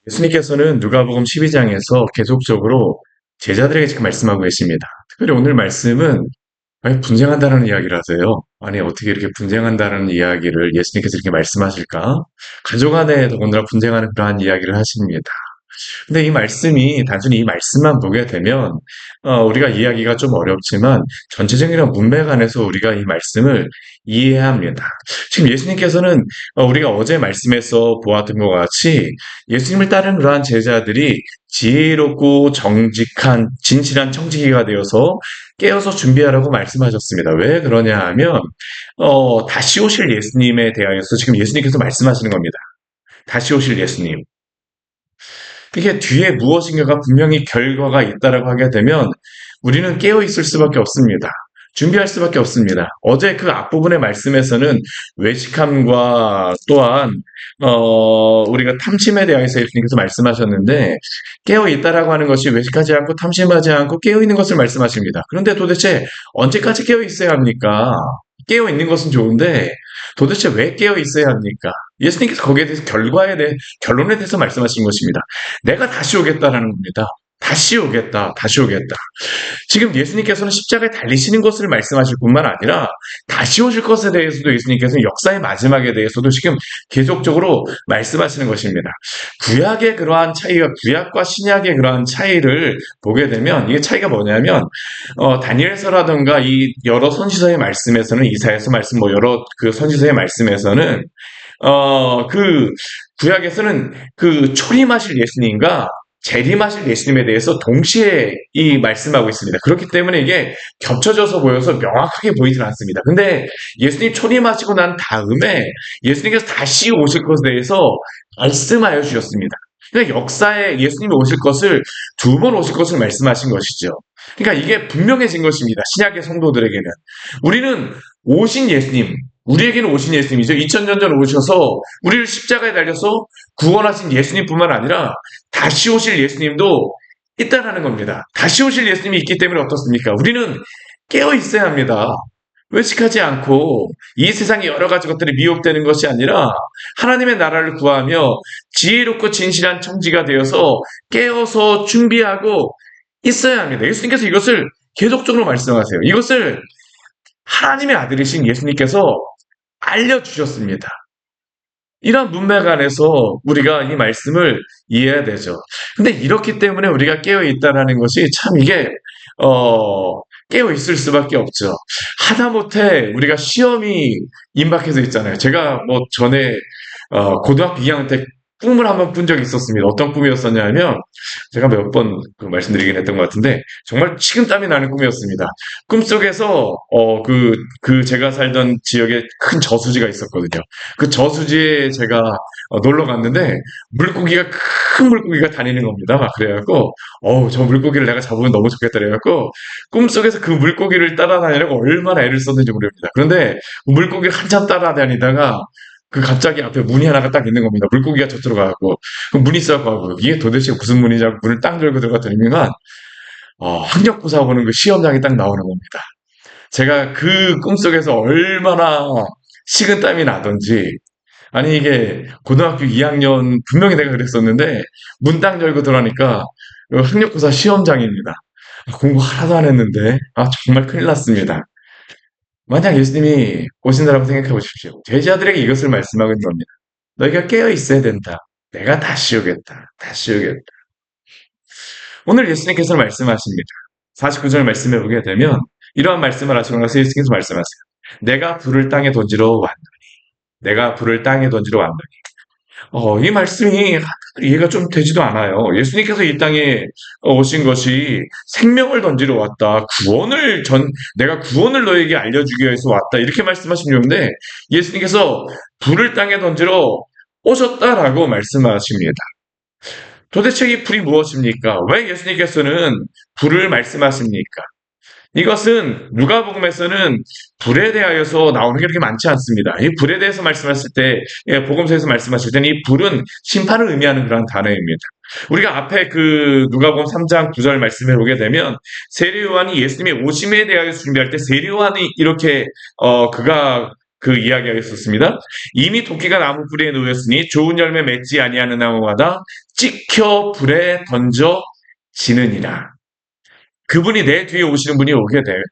예수님께서는 누가복음 12장에서 계속적으로 제자들에게 지금 말씀하고 계십니다. 특별히 오늘 말씀은 분쟁한다는 이야기를 하세요. 아니, 어떻게 이렇게 분쟁한다는 이야기를 예수님께서 이렇게 말씀하실까? 가족 안에 더군다나 분쟁하는 그러한 이야기를 하십니다. 근데 이 말씀이 단순히 이 말씀만 보게 되면 우리가 이해하기가 좀 어렵지만 전체적인 문맥 안에서 우리가 이 말씀을 이해해야 합니다. 지금 예수님께서는 우리가 어제 말씀에서 보았던 것 같이 예수님을 따르는 그러한 제자들이 지혜롭고 정직한 진실한 청지기가 되어서 깨어서 준비하라고 말씀하셨습니다. 왜 그러냐 하면 다시 오실 예수님에 대하여서 지금 예수님께서 말씀하시는 겁니다. 다시 오실 예수님. 이게 뒤에 무엇인가가 분명히 결과가 있다라고 하게 되면 우리는 깨어 있을 수밖에 없습니다. 준비할 수밖에 없습니다. 어제 그 앞부분의 말씀에서는 외식함과 또한 우리가 탐심에 대해서 예수님께서 말씀하셨는데 깨어 있다라고 하는 것이 외식하지 않고 탐심하지 않고 깨어 있는 것을 말씀하십니다. 그런데 도대체 언제까지 깨어 있어야 합니까? 깨어 있는 것은 좋은데 도대체 왜 깨어 있어야 합니까? 예수님께서 거기에 대해서 결론에 대해서 말씀하신 것입니다. 내가 다시 오겠다라는 겁니다. 다시 오겠다, 다시 오겠다. 지금 예수님께서는 십자가에 달리시는 것을 말씀하실 뿐만 아니라 다시 오실 것에 대해서도 예수님께서는 역사의 마지막에 대해서도 지금 계속적으로 말씀하시는 것입니다. 구약의 그러한 차이가 구약과 신약의 그러한 차이를 보게 되면 이게 차이가 뭐냐면 다니엘서라든가 이 여러 선지서의 말씀에서는 이사야서 말씀 뭐 여러 그 선지서의 말씀에서는 그 구약에서는 그 초림하실 예수님과 재림하실 예수님에 대해서 동시에 이 말씀하고 있습니다. 그렇기 때문에 이게 겹쳐져서 보여서 명확하게 보이진 않습니다. 근데 예수님 초림하시고 난 다음에 예수님께서 다시 오실 것에 대해서 말씀하여 주셨습니다. 그러니까 역사에 예수님이 오실 것을 두 번 오실 것을 말씀하신 것이죠. 그러니까 이게 분명해진 것입니다. 신약의 성도들에게는. 우리는 오신 예수님, 우리에게는 오신 예수님이죠. 2000년 전 오셔서 우리를 십자가에 달려서 구원하신 예수님뿐만 아니라 다시 오실 예수님도 있다라는 겁니다. 다시 오실 예수님이 있기 때문에 어떻습니까? 우리는 깨어 있어야 합니다. 외식하지 않고 이 세상의 여러 가지 것들이 미혹되는 것이 아니라 하나님의 나라를 구하며 지혜롭고 진실한 청지가 되어서 깨어서 준비하고 있어야 합니다. 예수님께서 이것을 계속적으로 말씀하세요. 이것을 하나님의 아들이신 예수님께서 알려주셨습니다. 이런 문맥 안에서 우리가 이 말씀을 이해해야 되죠. 근데 이렇기 때문에 우리가 깨어있다라는 것이 참 이게, 깨어있을 수밖에 없죠. 하다못해 우리가 시험이 임박해서 있잖아요. 제가 뭐 전에, 고등학교 2학년 때 꿈을 한번 꾼 적이 있었습니다. 어떤 꿈이었었냐면, 제가 몇 번 말씀드리긴 했던 것 같은데, 정말 식은땀이 나는 꿈이었습니다. 꿈속에서, 제가 살던 지역에 큰 저수지가 있었거든요. 그 저수지에 제가 놀러 갔는데, 큰 물고기가 다니는 겁니다. 막 그래갖고, 저 물고기를 내가 잡으면 너무 좋겠다. 그래갖고, 꿈속에서 그 물고기를 따라다니려고 얼마나 애를 썼는지 모릅니다. 그런데 물고기를 한참 따라다니다가, 그 갑자기 앞에 문이 하나가 딱 있는 겁니다. 물고기가 저쪽으로 가고 그 문이 있어가고 이게 도대체 무슨 문이냐고 문을 딱 열고 들어갔더니만 학력고사 보는 그 시험장이 딱 나오는 겁니다. 제가 그 꿈속에서 얼마나 식은땀이 나던지 아니 이게 고등학교 2학년 분명히 내가 그랬었는데 문 딱 열고 들어가니까 학력고사 시험장입니다. 공부 하나도 안 했는데 정말 큰일 났습니다. 만약 예수님이 오신다라고 생각해 보십시오. 제자들에게 이것을 말씀하고 있는 겁니다. 너희가 깨어 있어야 된다. 내가 다시 오겠다. 다시 오겠다. 오늘 예수님께서 말씀하십니다. 49절 말씀해 보게 되면 이러한 말씀을 하시고 나서 예수님께서 말씀하세요. 내가 불을 땅에 던지러 왔노니. 내가 불을 땅에 던지러 왔노니. 이 말씀이 이해가 좀 되지도 않아요. 예수님께서 이 땅에 오신 것이 생명을 던지러 왔다. 내가 구원을 너에게 알려주기 위해서 왔다. 이렇게 말씀하신 건데, 예수님께서 불을 땅에 던지러 오셨다라고 말씀하십니다. 도대체 이 불이 무엇입니까? 왜 예수님께서는 불을 말씀하십니까? 이것은 누가복음에서는 불에 대하여서 나오는 게 그렇게 많지 않습니다. 이 불에 대해서 말씀하실 때, 복음서에서 말씀하실 때는 이 불은 심판을 의미하는 그런 단어입니다. 우리가 앞에 그 누가복음 3장 9절 말씀해 보게 되면 세례요한이 예수님의 오심에 대하여 준비할 때 세례요한이 이렇게 그가 그 이야기가 있었습니다. 이미 도끼가 나무 뿌리에 놓였으니 좋은 열매 맺지 아니하는 나무마다 찍혀 불에 던져지느니라. 그분이 내 뒤에 오시는 분이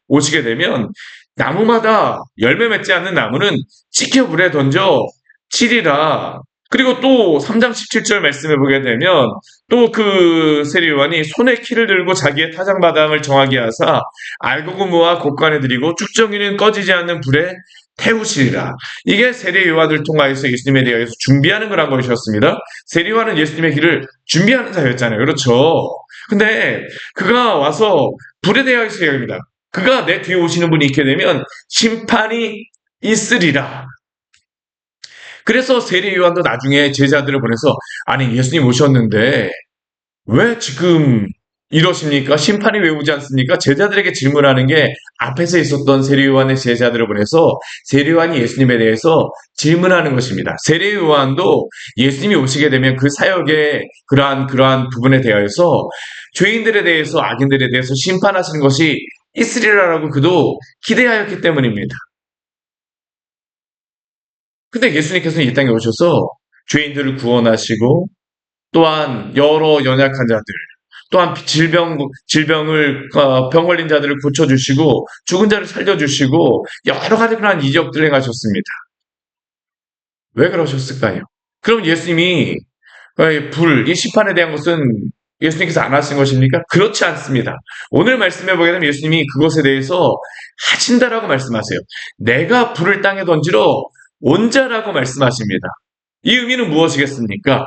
오시게 되면 나무마다 열매 맺지 않는 나무는 찍혀 불에 던져 치리라. 그리고 또 3장 17절 말씀해 보게 되면 또 그 세리요한이 손에 키를 들고 자기의 타작마당을 정하게 하사 알곡은 모아 곳간에 들이고 쭉정이는 꺼지지 않는 불에 태우시리라. 이게 세례요한을 통하여서 예수님에 대해서 준비하는 거란 것이었습니다. 세례요한은 예수님의 길을 준비하는 자였잖아요. 그렇죠? 근데 그가 와서 불에 대하여서 이야기합니다. 그가 내 뒤에 오시는 분이 있게 되면 심판이 있으리라. 그래서 세례 요한도 나중에 제자들을 보내서 아니 예수님 오셨는데 왜 지금 이러십니까? 심판이 왜 오지 않습니까? 제자들에게 질문하는 게 앞에서 있었던 세례 요한의 제자들을 보내서 세례 요한이 예수님에 대해서 질문하는 것입니다. 세례 요한도 예수님이 오시게 되면 그 사역의 그러한 부분에 대해서 죄인들에 대해서 악인들에 대해서 심판하시는 것이 있으리라라고 그도 기대하였기 때문입니다. 근데 예수님께서는 이 땅에 오셔서 죄인들을 구원하시고 또한 여러 연약한 자들, 또한 병 걸린 자들을 고쳐주시고 죽은 자를 살려주시고 여러 가지 그러한 이적들을 행하셨습니다. 왜 그러셨을까요? 그럼 예수님이 이 심판에 대한 것은 예수님께서 안 하신 것입니까? 그렇지 않습니다. 오늘 말씀해 보게 되면 예수님이 그것에 대해서 하신다라고 말씀하세요. 내가 불을 땅에 던지러 온 자라고 말씀하십니다. 이 의미는 무엇이겠습니까?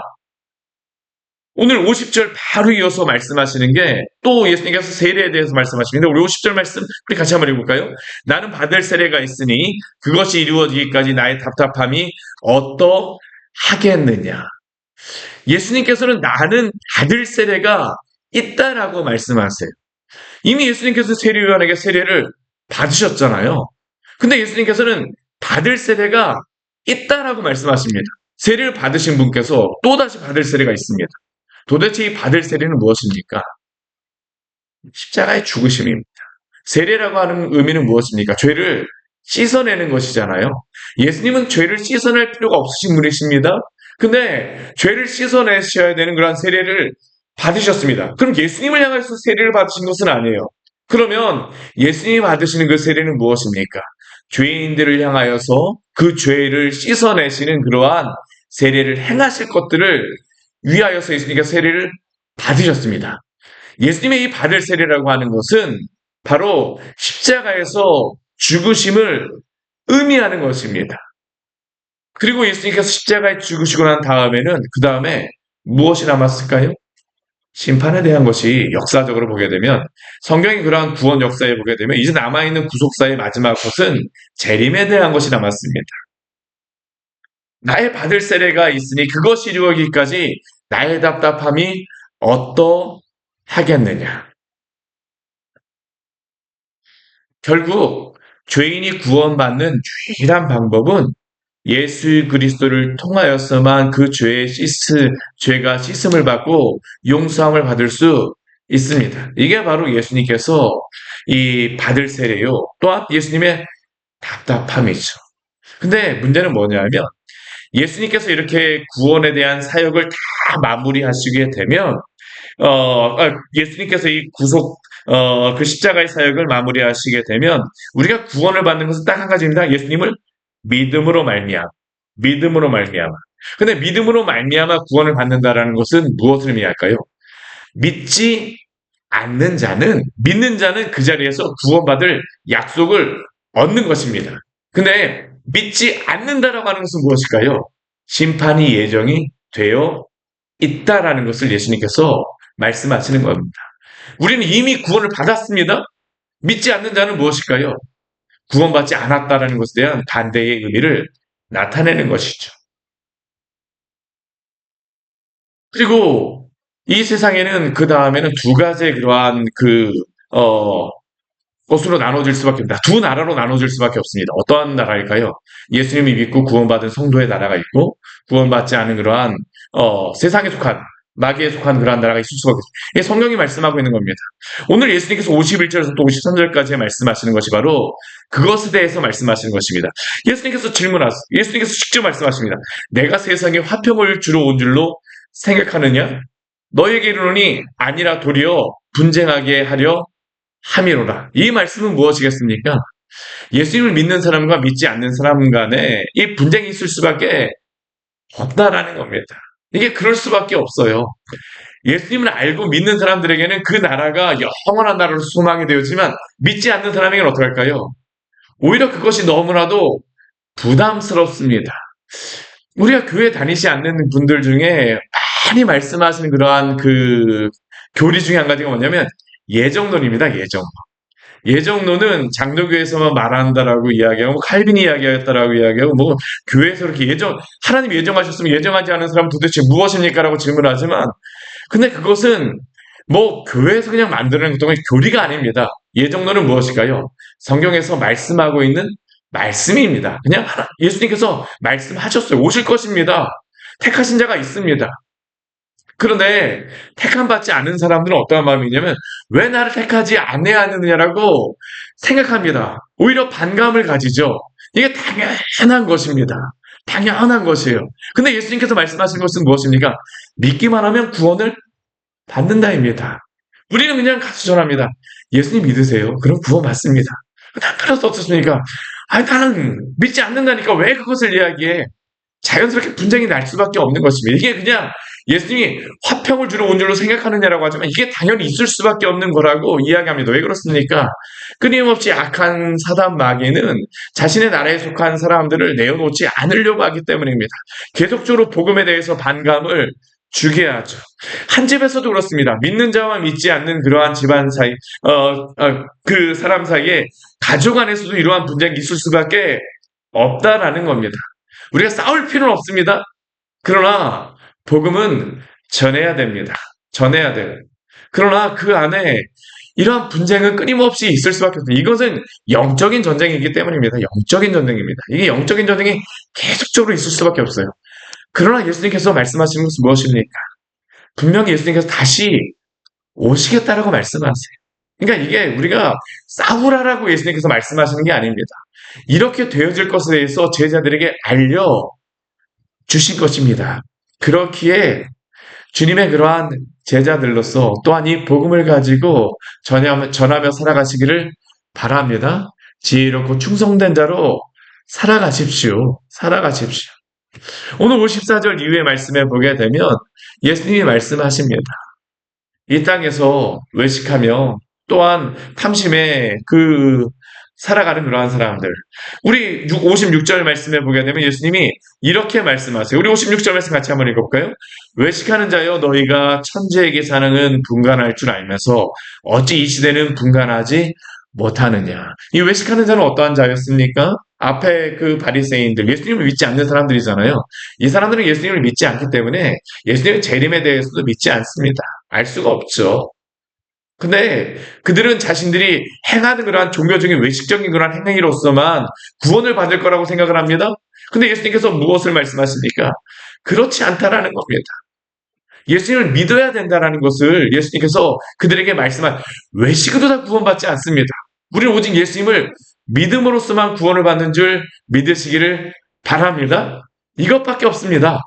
오늘 50절 바로 이어서 말씀하시는 게 또 예수님께서 세례에 대해서 말씀하십니다. 우리 50절 말씀 우리 같이 한번 읽어볼까요? 나는 받을 세례가 있으니 그것이 이루어지기까지 나의 답답함이 어떠하겠느냐. 예수님께서는 나는 받을 세례가 있다라고 말씀하세요. 이미 예수님께서 세례요한에게 세례를 받으셨잖아요. 근데 예수님께서는 받을 세례가 있다라고 말씀하십니다. 세례를 받으신 분께서 또다시 받을 세례가 있습니다. 도대체 이 받을 세례는 무엇입니까? 십자가의 죽으심입니다. 세례라고 하는 의미는 무엇입니까? 죄를 씻어내는 것이잖아요. 예수님은 죄를 씻어낼 필요가 없으신 분이십니다. 근데 죄를 씻어내셔야 되는 그런 세례를 받으셨습니다. 그럼 예수님을 향해서 세례를 받으신 것은 아니에요. 그러면 예수님이 받으시는 그 세례는 무엇입니까? 죄인들을 향하여서 그 죄를 씻어내시는 그러한 세례를 행하실 것들을 위하여서 예수님께서 세례를 받으셨습니다. 예수님의 이 받을 세례라고 하는 것은 바로 십자가에서 죽으심을 의미하는 것입니다. 그리고 예수님께서 십자가에 죽으시고 난 다음에는 그 다음에 무엇이 남았을까요? 심판에 대한 것이 역사적으로 보게 되면 성경의 그러한 구원 역사에 보게 되면 이제 남아있는 구속사의 마지막 것은 재림에 대한 것이 남았습니다. 나의 받을 세례가 있으니 그것이 이루어지기까지 나의 답답함이 어떠하겠느냐. 결국 죄인이 구원받는 유일한 방법은 예수 그리스도를 통하여서만 그 죄가 씻음을 받고 용서함을 받을 수 있습니다. 이게 바로 예수님께서 이 받을 세례요. 또한 예수님의 답답함이죠. 근데 문제는 뭐냐면 예수님께서 이렇게 구원에 대한 사역을 다 마무리하시게 되면 예수님께서 이 그 십자가의 사역을 마무리하시게 되면 우리가 구원을 받는 것은 딱 한 가지입니다. 예수님을 믿음으로 말미암아. 믿음으로 말미암아. 근데 믿음으로 말미암아 구원을 받는다라는 것은 무엇을 의미할까요? 믿지 않는 자는 믿는 자는 그 자리에서 구원받을 약속을 얻는 것입니다. 근데 믿지 않는다라고 하는 것은 무엇일까요? 심판이 예정이 되어 있다라는 것을 예수님께서 말씀하시는 겁니다. 우리는 이미 구원을 받았습니다. 믿지 않는 자는 무엇일까요? 구원받지 않았다라는 것에 대한 반대의 의미를 나타내는 것이죠. 그리고 이 세상에는 그 다음에는 두 가지의 그러한 것으로 나눠질 수밖에 없습니다. 두 나라로 나눠질 수밖에 없습니다. 어떠한 나라일까요? 예수님이 믿고 구원받은 성도의 나라가 있고 구원받지 않은 그러한 세상에 속한 마귀에 속한 그러한 나라가 있을 수가 없겠습니다. 이게 성경이 말씀하고 있는 겁니다. 오늘 예수님께서 51절에서 또 53절까지 말씀하시는 것이 바로 그것에 대해서 말씀하시는 것입니다. 예수님께서 질문하세요. 예수님께서 직접 말씀하십니다. 내가 세상에 화평을 주러 온 줄로 생각하느냐? 너에게 이르노니 아니라 도리어 분쟁하게 하려 함이로라. 이 말씀은 무엇이겠습니까? 예수님을 믿는 사람과 믿지 않는 사람 간에 이 분쟁이 있을 수밖에 없다라는 겁니다. 이게 그럴 수밖에 없어요. 예수님을 알고 믿는 사람들에게는 그 나라가 영원한 나라로 소망이 되었지만 믿지 않는 사람에게는 어떡할까요? 오히려 그것이 너무나도 부담스럽습니다. 우리가 교회 다니지 않는 분들 중에 많이 말씀하시는 그러한 그 교리 중에 한 가지가 뭐냐면 예정론입니다. 예정론. 예정론은 장로교에서만 말한다라고 이야기하고 칼빈이 이야기했다라고 이야기하고 뭐 교회에서 이렇게 하나님 예정하셨으면 예정하지 않은 사람은 도대체 무엇입니까라고 질문하지만 근데 그것은 뭐 교회에서 그냥 만드는 것도 교리가 아닙니다. 예정론은 무엇일까요? 성경에서 말씀하고 있는 말씀입니다. 그냥 예수님께서 말씀하셨어요. 오실 것입니다. 택하신 자가 있습니다. 그런데 택함 받지 않은 사람들은 어떠한 마음이냐면 왜 나를 택하지 않느냐라고 생각합니다. 오히려 반감을 가지죠. 이게 당연한 것입니다. 당연한 것이에요. 근데 예수님께서 말씀하신 것은 무엇입니까? 믿기만 하면 구원을 받는다입니다. 우리는 그냥 가서 전합니다. 예수님 믿으세요. 그럼 구원 받습니다. 난 그럴 수 없었으니까. 나는 믿지 않는다니까 왜 그것을 이야기해? 자연스럽게 분쟁이 날 수밖에 없는 것입니다. 이게 그냥 예수님이 화평을 주러 온 줄로 생각하느냐라고 하지만 이게 당연히 있을 수밖에 없는 거라고 이야기합니다. 왜 그렇습니까? 끊임없이 악한 사단 마귀는 자신의 나라에 속한 사람들을 내어놓지 않으려고 하기 때문입니다. 계속적으로 복음에 대해서 반감을 주게 하죠. 한 집에서도 그렇습니다. 믿는 자와 믿지 않는 그러한 집안 사이, 그 사람 사이에 가족 안에서도 이러한 분쟁이 있을 수밖에 없다라는 겁니다. 우리가 싸울 필요는 없습니다. 그러나 복음은 전해야 됩니다. 전해야 돼요. 그러나 그 안에 이러한 분쟁은 끊임없이 있을 수밖에 없습니다. 이것은 영적인 전쟁이기 때문입니다. 영적인 전쟁입니다. 이게 영적인 전쟁이 계속적으로 있을 수밖에 없어요. 그러나 예수님께서 말씀하시는 것은 무엇입니까? 분명히 예수님께서 다시 오시겠다라고 말씀하세요. 그러니까 이게 우리가 싸우라라고 예수님께서 말씀하시는 게 아닙니다. 이렇게 되어질 것에 대해서 제자들에게 알려주신 것입니다. 그렇기에 주님의 그러한 제자들로서 또한 이 복음을 가지고 전하며 살아가시기를 바랍니다. 지혜롭고 충성된 자로 살아가십시오. 살아가십시오. 오늘 54절 이후의 말씀에 보게 되면 예수님이 말씀하십니다. 이 땅에서 외식하며 또한 탐심에 살아가는 그러한 사람들. 우리 56절 말씀에 보게 되면 예수님이 이렇게 말씀하세요. 우리 56절 말씀 같이 한번 읽어볼까요? 외식하는 자여 너희가 천지에게 사랑은 분간할 줄 알면서 어찌 이 시대는 분간하지 못하느냐. 이 외식하는 자는 어떠한 자였습니까? 앞에 그 바리새인들, 예수님을 믿지 않는 사람들이잖아요. 이 사람들은 예수님을 믿지 않기 때문에 예수님의 재림에 대해서도 믿지 않습니다. 알 수가 없죠. 근데 그들은 자신들이 행하는 그러한 종교적인 외식적인 그러한 행위로서만 구원을 받을 거라고 생각을 합니다. 근데 예수님께서 무엇을 말씀하십니까? 그렇지 않다라는 겁니다. 예수님을 믿어야 된다라는 것을 예수님께서 그들에게 말씀한 외식으로 다 구원받지 않습니다. 우리는 오직 예수님을 믿음으로서만 구원을 받는 줄 믿으시기를 바랍니다. 이것밖에 없습니다.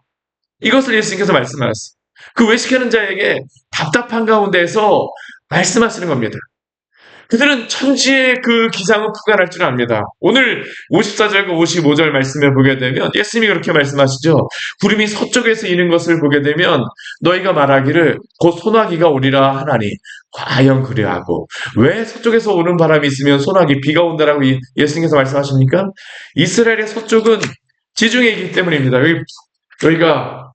이것을 예수님께서 말씀하셨어요. 그 외식하는 자에게 답답한 가운데에서 말씀하시는 겁니다. 그들은 천지의 그 기상은 분간할 줄 압니다. 오늘 54절과 55절 말씀에 보게 되면 예수님이 그렇게 말씀하시죠. 구름이 서쪽에서 이는 것을 보게 되면 너희가 말하기를 곧 소나기가 오리라 하나니 과연 그리하고 왜 서쪽에서 오는 바람이 있으면 소나기 비가 온다라고 예수님께서 말씀하십니까? 이스라엘의 서쪽은 지중해 있기 때문입니다. 여기가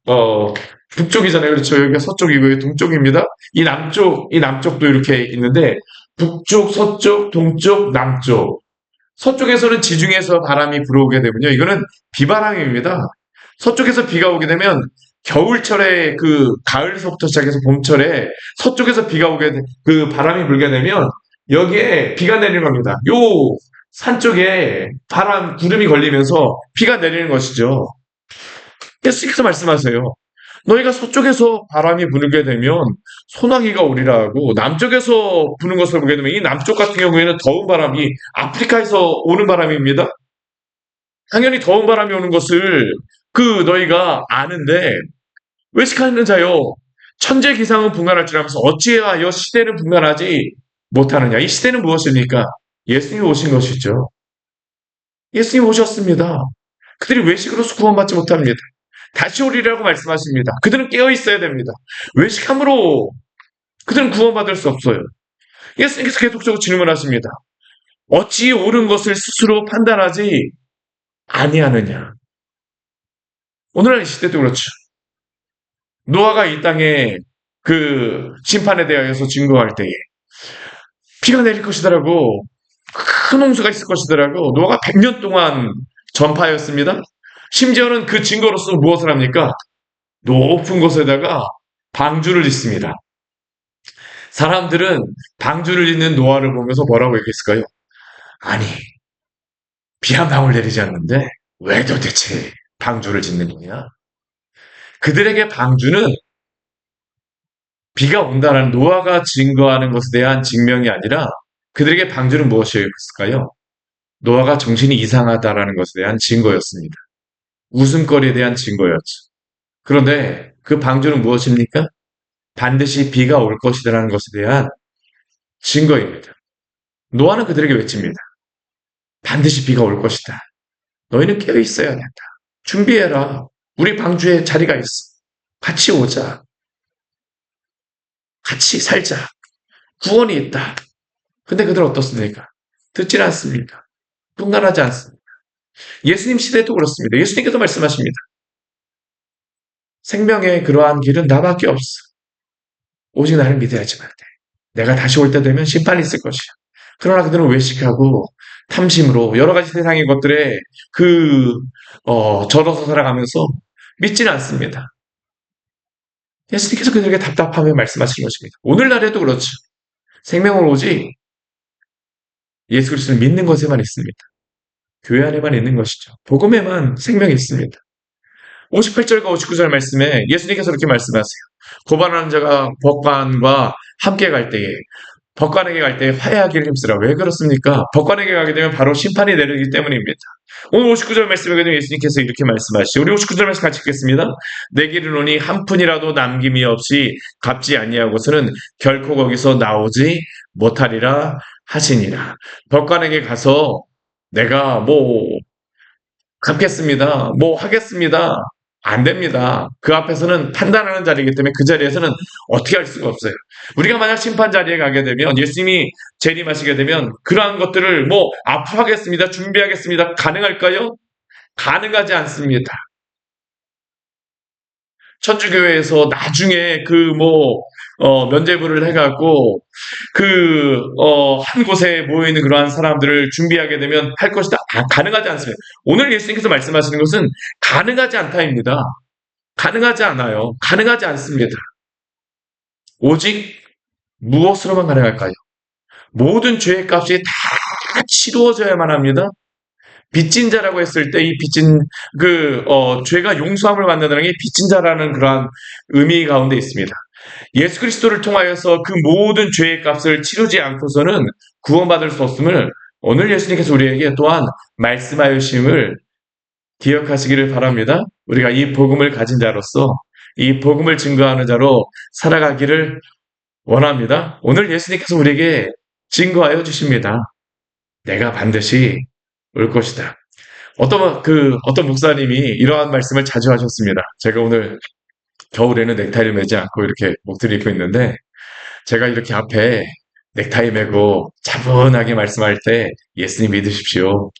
북쪽이잖아요. 그렇죠. 여기가 서쪽이고 여기 동쪽입니다. 이 남쪽도 이렇게 있는데 북쪽, 서쪽, 동쪽, 남쪽. 서쪽에서는 지중해에서 바람이 불어오게 되면요. 이거는 비바람입니다. 서쪽에서 비가 오게 되면 겨울철에 가을서부터 시작해서 봄철에 서쪽에서 비가 바람이 불게 되면 여기에 비가 내리는 겁니다. 요 산 쪽에 구름이 걸리면서 비가 내리는 것이죠. 예수님께서 말씀하세요. 너희가 서쪽에서 바람이 불게 되면 소나기가 오리라 하고 남쪽에서 부는 것을 보게 되면 이 남쪽 같은 경우에는 더운 바람이 아프리카에서 오는 바람입니다. 당연히 더운 바람이 오는 것을 너희가 아는데 외식하는 자여 천재 기상은 분간할 줄 알면서 어찌하여 시대는 분간하지 못하느냐. 이 시대는 무엇입니까? 예수님이 오신 것이죠. 예수님이 오셨습니다. 그들이 외식으로서 구원받지 못합니다. 다시 오리라고 말씀하십니다. 그들은 깨어 있어야 됩니다. 외식함으로 그들은 구원받을 수 없어요. 예수님께서 계속적으로 질문하십니다. 어찌 옳은 것을 스스로 판단하지 아니하느냐. 오늘날 이 시대도 그렇죠. 노아가 이 땅에 심판에 대하여서 증거할 때에 비가 내릴 것이더라고. 큰 홍수가 있을 것이더라고. 노아가 100년 동안 전파였습니다. 심지어는 그 증거로서 무엇을 합니까? 높은 곳에다가 방주를 짓습니다. 사람들은 방주를 짓는 노아를 보면서 뭐라고 얘기했을까요? 아니, 비 한 방울 내리지 않는데 왜 도대체 방주를 짓는 거냐? 그들에게 방주는 비가 온다는 노아가 증거하는 것에 대한 증명이 아니라 그들에게 방주는 무엇이었을까요? 노아가 정신이 이상하다라는 것에 대한 증거였습니다. 웃음거리에 대한 증거였죠. 그런데 그 방주는 무엇입니까? 반드시 비가 올 것이라는 것에 대한 증거입니다. 노아는 그들에게 외칩니다. 반드시 비가 올 것이다. 너희는 깨어 있어야 된다. 준비해라. 우리 방주에 자리가 있어. 같이 오자. 같이 살자. 구원이 있다. 근데 그들은 어떻습니까? 듣질 않습니다. 분간하지 않습니다. 예수님 시대도 그렇습니다. 예수님께서 말씀하십니다. 생명의 그러한 길은 나밖에 없어. 오직 나를 믿어야지만 돼. 내가 다시 올 때 되면 심판이 있을 것이야. 그러나 그들은 외식하고 탐심으로 여러 가지 세상의 것들에 절어서 살아가면서 믿지는 않습니다. 예수님께서 그들에게 답답함을 말씀하시는 것입니다. 오늘날에도 그렇죠. 생명은 오직 예수 그리스도를 믿는 것에만 있습니다. 교회 안에만 있는 것이죠. 복음에만 생명이 있습니다. 58절과 59절 말씀에 예수님께서 이렇게 말씀하세요. 고발하는 자가 법관과 함께 갈 때에 법관에게 갈 때 화해하기를 힘쓰라. 왜 그렇습니까? 법관에게 가게 되면 바로 심판이 내리기 때문입니다. 오늘 59절 말씀에 되면 예수님께서 이렇게 말씀하시죠. 우리 59절 말씀 같이 읽겠습니다. 내게 이르노니 한 푼이라도 남김이 없이 갚지 아니하고서는 결코 거기서 나오지 못하리라 하시니라. 법관에게 가서 내가 갚겠습니다. 하겠습니다. 안 됩니다. 그 앞에서는 판단하는 자리이기 때문에 그 자리에서는 어떻게 할 수가 없어요. 우리가 만약 심판 자리에 가게 되면 예수님이 재림하시게 되면 그러한 것들을 앞으로 하겠습니다. 준비하겠습니다. 가능할까요? 가능하지 않습니다. 천주교회에서 나중에 면죄부를 해갖고 한 곳에 모여있는 그러한 사람들을 준비하게 되면 할 것이다. 가능하지 않습니다. 오늘 예수님께서 말씀하시는 것은 가능하지 않다입니다. 가능하지 않아요. 가능하지 않습니다. 오직 무엇으로만 가능할까요? 모든 죄의 값이 다 치루어져야만 합니다. 빚진 자라고 했을 때 이 죄가 용서함을 받는다는 게 빚진 자라는 그러한 의미 가운데 있습니다. 예수 그리스도를 통하여서 그 모든 죄의 값을 치르지 않고서는 구원받을 수 없음을 오늘 예수님께서 우리에게 또한 말씀하여 주심을 기억하시기를 바랍니다. 우리가 이 복음을 가진 자로서 이 복음을 증거하는 자로 살아가기를 원합니다. 오늘 예수님께서 우리에게 증거하여 주십니다. 내가 반드시 올 것이다. 어떤 목사님이 이러한 말씀을 자주 하셨습니다. 제가 오늘 겨울에는 넥타이를 매지 않고 이렇게 목도리 입고 있는데, 제가 이렇게 앞에 넥타이 매고 차분하게 말씀할 때 예수님 믿으십시오.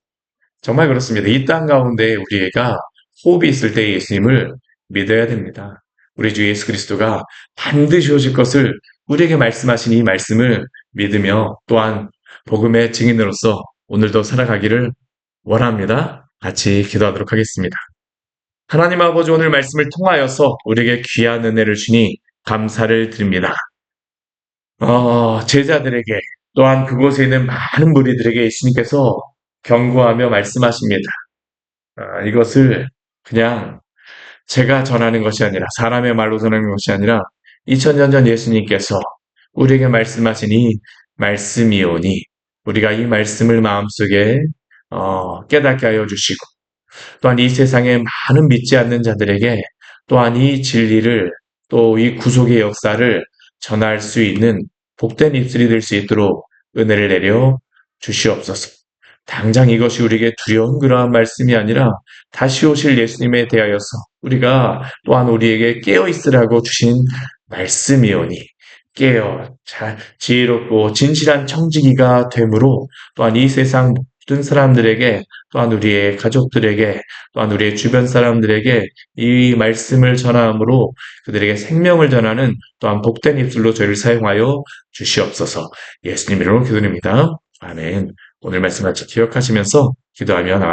정말 그렇습니다. 이 땅 가운데 우리가 호흡이 있을 때 예수님을 믿어야 됩니다. 우리 주 예수 그리스도가 반드시 오실 것을 우리에게 말씀하신 이 말씀을 믿으며 또한 복음의 증인으로서 오늘도 살아가기를 원합니다. 같이 기도하도록 하겠습니다. 하나님 아버지, 오늘 말씀을 통하여서 우리에게 귀한 은혜를 주니 감사를 드립니다. 제자들에게 또한 그곳에 있는 많은 무리들에게 예수님께서 경고하며 말씀하십니다. 이것을 그냥 제가 전하는 것이 아니라 사람의 말로 전하는 것이 아니라 2000년 전 예수님께서 우리에게 말씀하신 이 말씀이오니 우리가 이 말씀을 마음속에 깨닫게 하여 주시고 또한 이 세상에 많은 믿지 않는 자들에게 또한 이 진리를 또 이 구속의 역사를 전할 수 있는 복된 입술이 될 수 있도록 은혜를 내려 주시옵소서. 당장 이것이 우리에게 두려운 그러한 말씀이 아니라 다시 오실 예수님에 대하여서 우리가 또한 우리에게 깨어 있으라고 주신 말씀이오니 깨어 잘 지혜롭고 진실한 청지기가 되므로 또한 이 세상 모든 사람들에게 또한 우리의 가족들에게 또한 우리의 주변 사람들에게 이 말씀을 전함으로 그들에게 생명을 전하는 또한 복된 입술로 저희를 사용하여 주시옵소서. 예수님 이름으로 기도드립니다. 아멘. 오늘 말씀 같이 기억하시면서 기도하며 나갑니다.